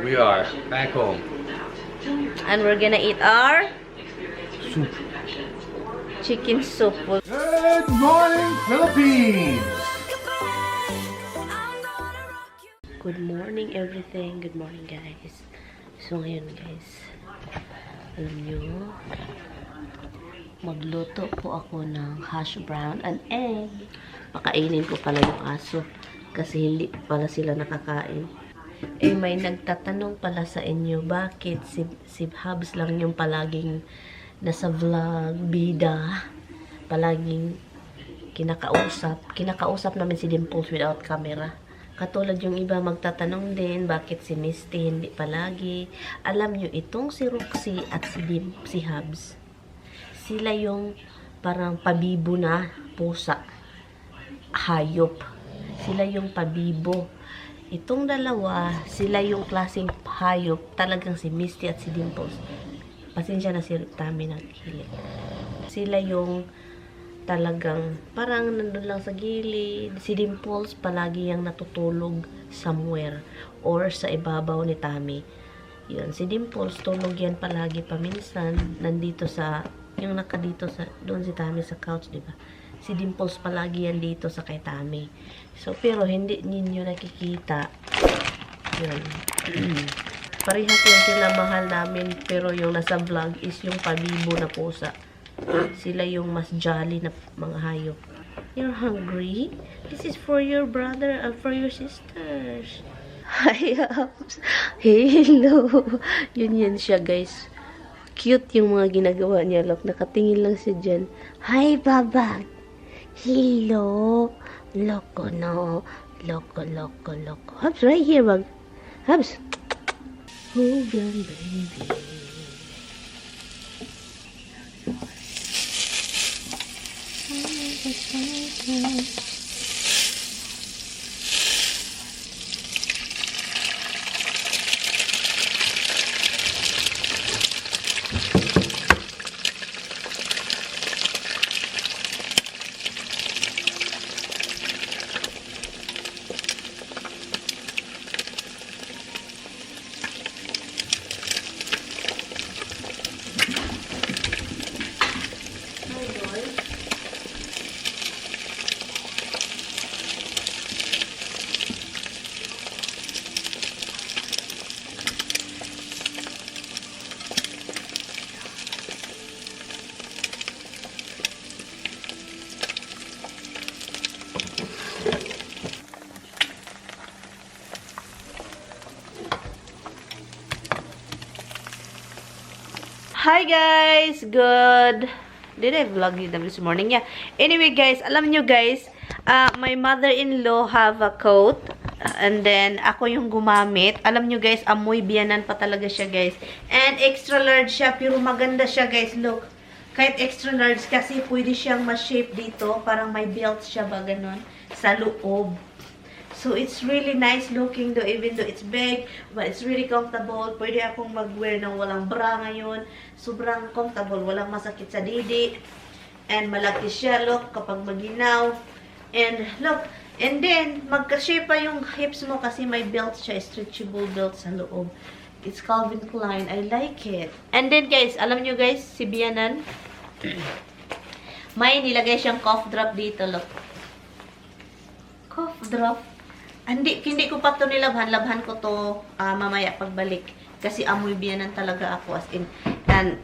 We are back home. And we're gonna eat our Soup. chicken soup. Good morning, Philippines! Good morning, everything. Good morning, guys. So, ngayon, guys. Alam nyo, magluto po ako ng hash brown and egg. Pakainin ko pala yung aso kasi hindi pala sila nakakain. Eh, may nagtatanong pala sa inyo, bakit si Habs lang yung palaging nasa vlog, bida, palaging kinakausap namin si Dimples without camera. Katulad yung iba magtatanong din, bakit si Misty hindi palagi. Alam nyo, itong si Roxy at si Habs, sila yung parang pabibo na pusa, hayop. Sila yung pabibo. Itong dalawa, sila yung klaseng hayop, talagang si Misty at si Dimples. Pasensya na si Tami naghilig. Sila yung talagang parang nandun lang sa gilid. Si Dimples palagi yung natutulog somewhere or sa ibabaw ni Tami. Yun, si Dimples tulog yan palagi paminsan. Nandito sa, yung nakadito sa, doon si Tami sa couch, diba? Si Dimples palagi yan dito sa kay Tami. So, pero hindi ninyo nakikita. Yun. Parehas yung sila mahal namin, pero yung nasa vlog is yung pabibo na pusa. Sila yung mas jolly na mga hayop. You're hungry? This is for your brother and for your sisters. Hi, Habs. Hello. Yun siya, guys. Cute yung mga ginagawa niya. Look, nakatingin lang siya dyan. Hi, Baba. Hello. Loco, no. Loco. Habs, right here, bag. Habs. Hold on, baby. Hi guys! Good. Did I vlog you this morning? Yeah. Anyway guys, alam nyo guys, my mother-in-law have a coat. And then, ako yung gumamit. Alam nyo guys, amoy biyanan pa talaga siya guys. And extra large siya, pero maganda siya guys. Look. Kahit extra large kasi pwede siyang ma-shape dito. Parang may belt siya ba ganun. Sa loob. So, it's really nice looking though, even though it's big, but it's really comfortable. Pwede akong mag-wear ng walang bra ngayon. Sobrang comfortable. Walang masakit sa didi. And malaki siya, look, kapag maginaw. And, look, and then, magka-shape pa yung hips mo kasi may belt siya, stretchable belt sa loob. It's Calvin Klein. I like it. And then, guys, alam nyo guys, si Bianan, may nilagay siyang cough drop dito, look. Cough drop. Hindi ko pa ito nilabhan. Labhan ko to mamaya pagbalik. Kasi amoy biyanan talaga ako. As in, and,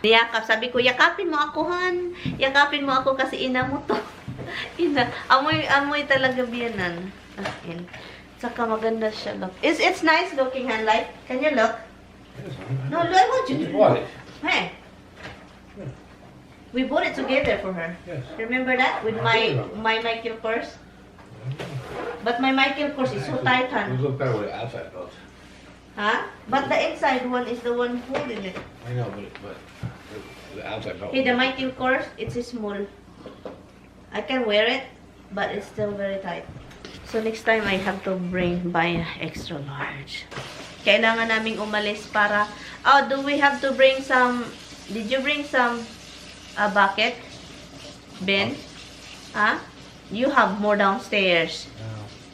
niyakap. Sabi ko, yakapin mo ako, Han. Yakapin mo ako kasi ina mo to. Ina. Amoy talaga biyanan. As in. Saka maganda siya, look. It's nice looking, Han. Like, can you look? No, I want you to look. Hey. We bought it together for her. Yes. Remember that? With my Michael purse? But my Michael Kors is so tight, It Han. look better with the outside though. Huh? But the inside one is the one holding it. I know, but the outside belt. Hey, the Michael Kors, it's small. I can wear it, but it's still very tight. So next time I have to buy extra large. Kailangan naming umalis para... Oh, do we have to bring some... Did you bring some bucket? Ben? Huh? You have more downstairs. No,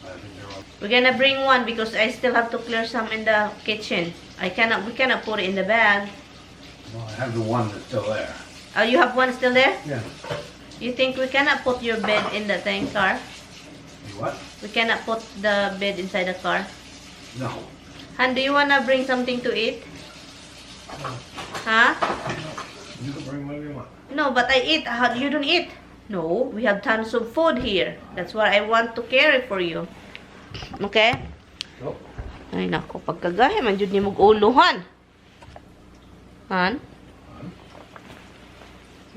I think We're gonna bring one because I still have to clear some in the kitchen. We cannot put it in the bag. Well, I have the one that's still there. Oh, you have one still there? Yeah. You think we cannot put your bed in the car? You what? We cannot put the bed inside the car. No. Han, do you wanna bring something to eat? Huh? You can bring whatever you want. No, but I eat. You don't eat. No, we have tons of food here. That's what I want to carry for you. Okay? Go. Ay, nako. Pagkagaya, man, jud ni mong uluhan. Han?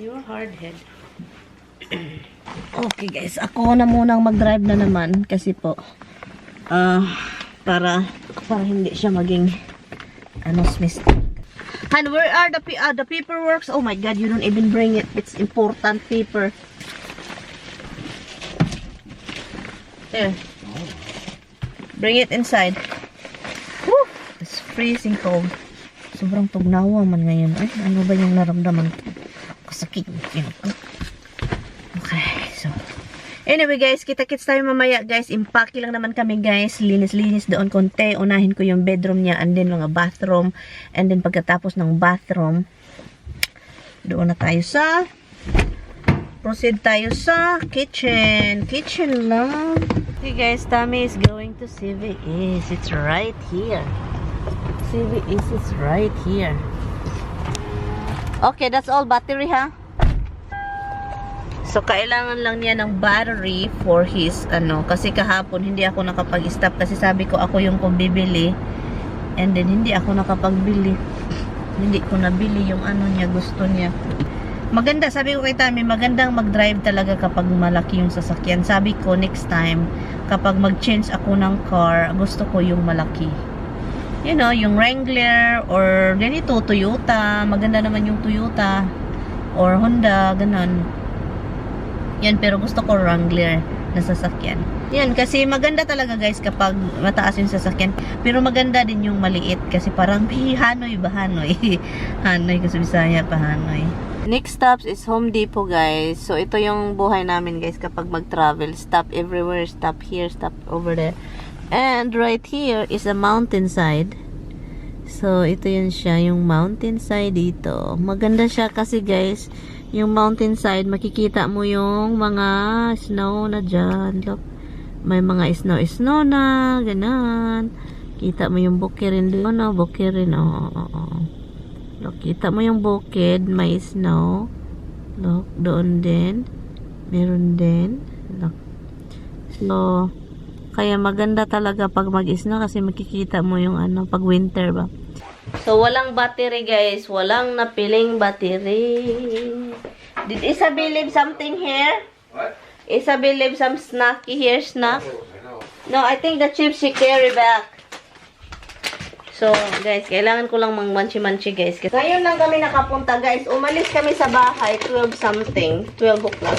You're hard-head. Okay, guys. Ako na munang mag-drive na naman. Kasi po, para hindi siya maging, mistake. Han, where are the paperworks? Oh my God, you don't even bring it. It's important paper. Here. Bring it inside. Woo! It's freezing cold. Sobrang tugnawa man ngayon. Ay, ano ba yung naramdaman ko? Kasakit. Okay, so. Anyway guys, kita-kits tayo mamaya guys. Impake lang naman kami guys. Linis-linis doon konti. Unahin ko yung bedroom niya and then mga bathroom. And then pagkatapos ng bathroom, doon na tayo sa proceed tayo sa kitchen. Kitchen lang. Okay guys, Tommy is going to CVS. It's right here. CVS is right here. Okay, that's all battery ha. So, kailangan lang niya ng battery for his, kasi kahapon hindi ako nakapag-stop kasi sabi ko ako yung bibili. And then, hindi ako nakapagbili. Hindi ko nabili yung niya, gusto niya. Maganda, sabi ko kay Tami, magandang mag-drive talaga kapag malaki yung sasakyan. Sabi ko, next time, kapag mag-change ako ng car, gusto ko yung malaki. You know, yung Wrangler, or ganito, Toyota. Maganda naman yung Toyota. Or Honda, ganon. Yan, pero gusto ko Wrangler na sasakyan. Yan, kasi maganda talaga guys kapag mataas yung sasakyan. Pero maganda din yung maliit kasi parang Hanoy ba? Hanoy. Hanoy kasi Bisaya pa Hanoy. Next stops is Home Depot guys. So ito yung buhay namin guys kapag mag-travel. Stop everywhere, stop here, stop over there. And right here is a mountainside. So ito yun siya, yung mountainside dito. Maganda siya kasi guys, yung mountainside, makikita mo yung mga snow na dyan. Look, may mga snow na, ganan. Kita mo yung bukid rin doon, no? Bukid rin, Look, kita mo yung bukid, may snow. Look, doon din. Meron din. Look. So, kaya maganda talaga pag mag-snow kasi makikita mo yung pag winter ba. So, walang battery guys. Walang napiling battery. Did Isabel leave something here? What? Isabel leave some snacky here, snack? No, I think the chips she carry back. So, guys, kailangan ko lang mang-manchi-manchi, guys. Ngayon lang kami nakapunta, guys. Umalis kami sa bahay, 12 something. 12 o'clock.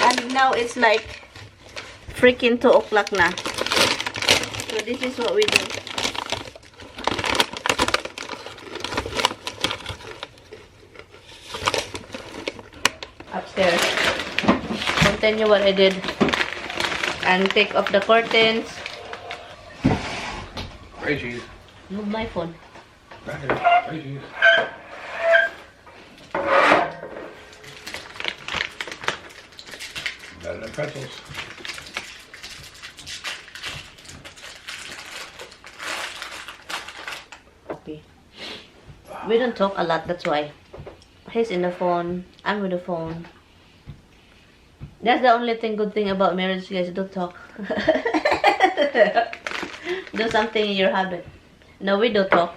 And now, it's like freaking 2 o'clock na. So, this is what we do. Upstairs. Continue what I did. And take off the curtains. Gray cheese. Move my phone. Right here. Gray cheese. Better than pretzels. Okay. We don't talk a lot, that's why. He's in the phone. I'm with the phone. That's the only good thing about marriage, guys. Don't talk. Do something in your habit. No, we don't talk.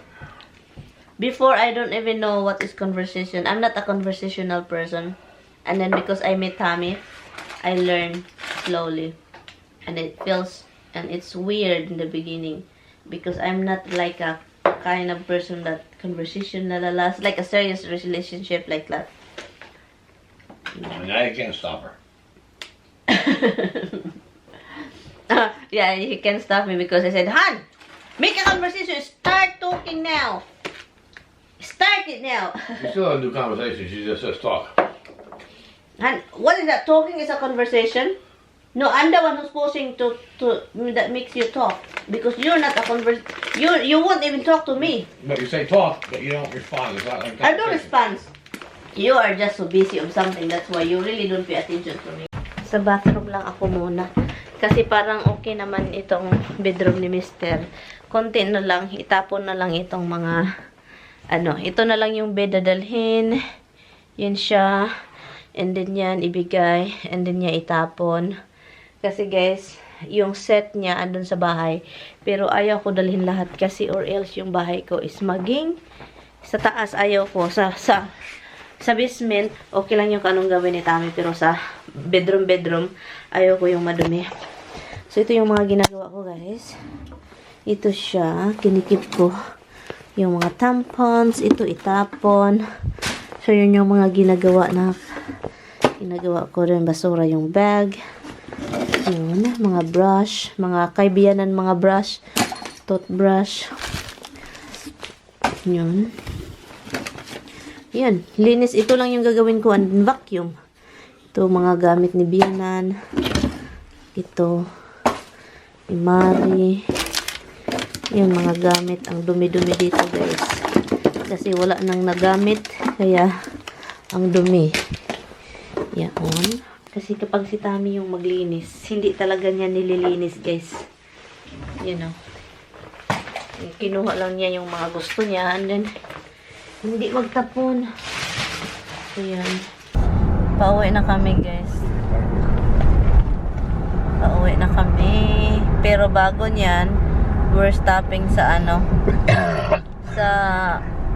Before, I don't even know what is conversation. I'm not a conversational person. And then because I met Tommy, I learn slowly. And it feels, and it's weird in the beginning. Because I'm not like a kind of person that conversation lasts like a serious relationship like that. Now you can't stop her. Yeah, he can stop me because I said, Han, make a conversation. Start talking now. Start it now. She still doesn't do conversation. She just says talk. Han, what is that? Talking is a conversation? No, I'm the one who's posing to that makes you talk. Because you're not a you won't even talk to me. But you say talk, but you don't respond. Is that like I don't respond. You are just so busy on something. That's why you really don't pay attention to me. Sa bathroom lang ako muna. Kasi parang okay naman itong bedroom ni Mr. Konti na lang. Itapon na lang itong mga ito na lang yung bed dadalhin. Yun siya. And then yan ibigay. And then niya itapon. Kasi guys, yung set niya andun sa bahay. Pero ayaw ko dalhin lahat kasi or else yung bahay ko is maging sa taas. Ayaw ko. Sa basement, okay lang yung kanong gawin ni Tami. Pero sa bedroom, ayaw ko yung madumi. So, ito yung mga ginagawa ko guys. Ito siya. Kinikip ko yung mga tampons. Ito itapon. So, yun yung mga ginagawa ko rin. Basura yung bag. Yun, mga brush, mga kaibiyanan, mga brush, toothbrush. Yun. Yan, linis. Ito lang yung gagawin ko, and vacuum. Ito, mga gamit ni Bianan. Ito, ni Mari. Yan, mga gamit. Ang dumi-dumi dito, guys. Kasi wala nang nagamit, kaya ang dumi. Yan. Kasi kapag si Tami yung maglinis, hindi talaga niya nililinis, guys. You know. Kinuha lang niya yung mga gusto niya. And then, hindi magtapon. Ayan. Pauwi na kami, guys. Pauwi na kami. Pero bago niyan, we're stopping sa sa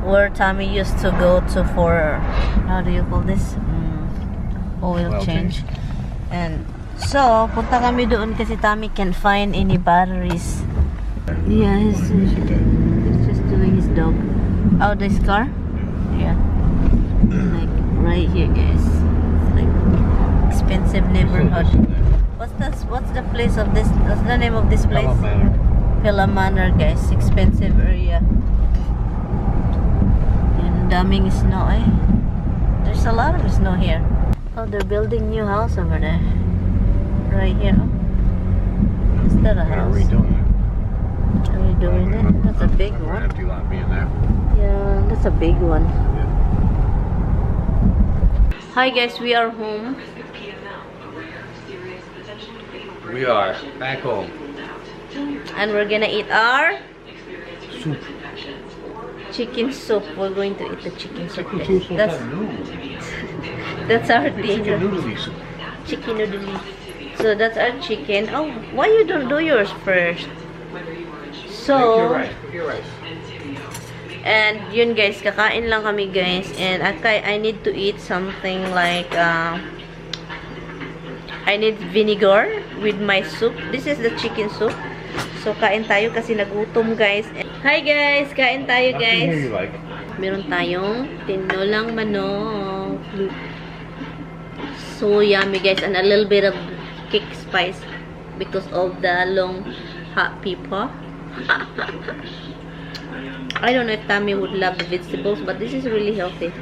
where Tami used to go to for, how do you call this? Oil change. And so, punta kami doon kasi Tami can't find any batteries. Yeah, he's just doing his dog. Oh, this car? Yeah. Like, right here, guys. It's like, expensive neighborhood. What's the place of this? What's the name of this place? Villa Manor, guys. Expensive area. And daming snow, eh? There's a lot of snow here. Oh, they're building new house over there. Right here. Is that a house? Redoing it. Are we doing it? That's a big one. Empty lot being there. Yeah, that's a big one. Hi guys, we are home. We are back home. And we're gonna eat our Soup. chicken soup. We're going to eat the chicken soup. Chicken soup. That's our thing. Chicken noodle soup. Chicken noodle. So that's our chicken. Oh, why you don't do yours first? So, You're right. and yun guys, kakain lang kami guys. And I need to eat something like I need vinegar with my soup. This is the chicken soup. So, kain tayo kasi nagutom guys. Hi guys! Kain tayo guys. Meron tayong tinolang manok. So yummy guys. And a little bit of kick spice because of the long hot pepper. I don't know if Tami would love the vegetables, but this is really healthy.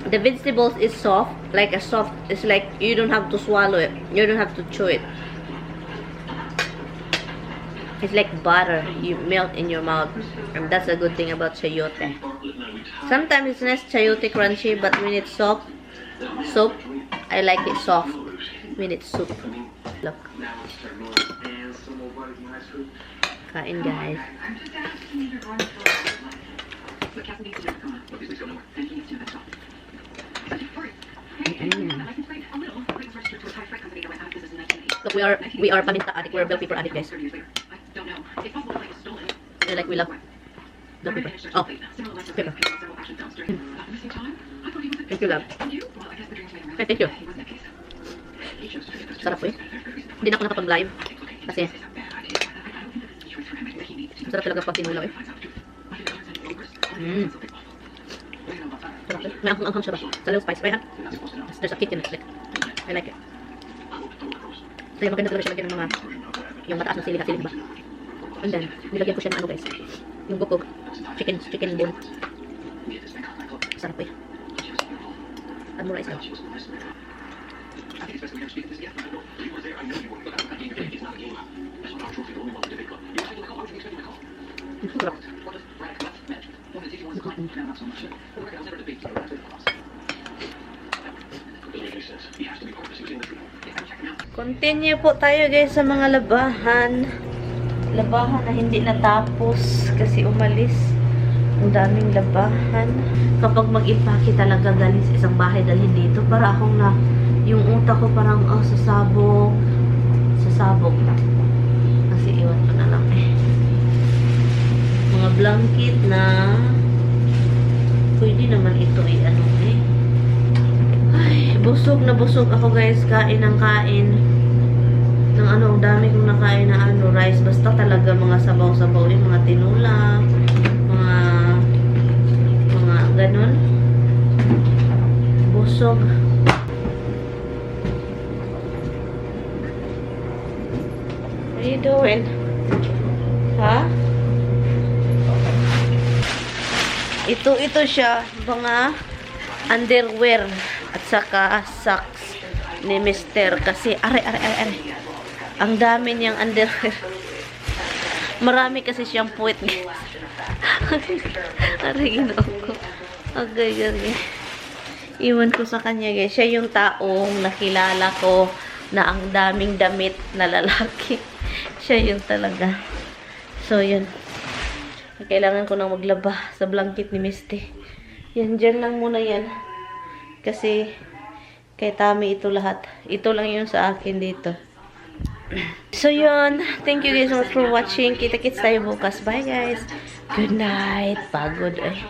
The vegetables is soft, it's like you don't have to swallow it. You don't have to chew it. It's like butter. You melt in your mouth. And that's a good thing about chayote. Sometimes it's nice chayote crunchy, but when it's soup, I like it soft. When it's soup. Look. Kain guys. Look, we are paminta addict. We're bell pepper addict, guys. We love bell pepper. Oh, pepper. Thank you, love. Thank you. Sarap po eh. Hindi na ako nakapag-live kasi sarap talaga pag tinulaw eh. Sarap eh. May anghang siya ba? Sa little spice, right ha? There's a kick in it. I like it. Kaya maganda talaga siya lagyan ng mga yung mataas na sili-silig ba? And then, nilagyan ko siya ng ano guys. Yung gukog. Chicken bone. Sarap eh. Add more rice daw. Continue po tayo guys sa mga labahan. Labahan na hindi natapos kasi umalis. Ang daming labahan. Kapag mag-impake talaga galing sa isang bahay dalhin dito, para akong na, yung utak ko parang sasabog. Sasabog na. Kasi iwan ko na lang eh. Mga blanket na pwede naman ito ano eh. Ay, busog na busog ako guys. Kain ng kain. Ng ano, dami kong nakain na ano, rice. Basta talaga mga sabaw-sabaw. Yung mga tinula. Mga ganun. Busog. What are you doing? Ha? Ito siya. Mga underwear. At saka socks ni Mr. Kasi, are. Ang dami niyang underwear. Marami kasi siyang puwet. Aray, ginawa ko. Okay. Iwan ko sa kanya, guys. Siya yung taong nakilala ko na ang daming damit na lalaki. Siya yung talaga. So, yun. Kailangan ko nang maglaba sa blanket ni Misty. Yan, dyan lang muna yan. Kasi, kay Tami ito lahat. Ito lang yun sa akin dito. So yun, thank you guys so much for watching. Kita-kits tayo bukas. Bye guys. Good night. Pagod eh.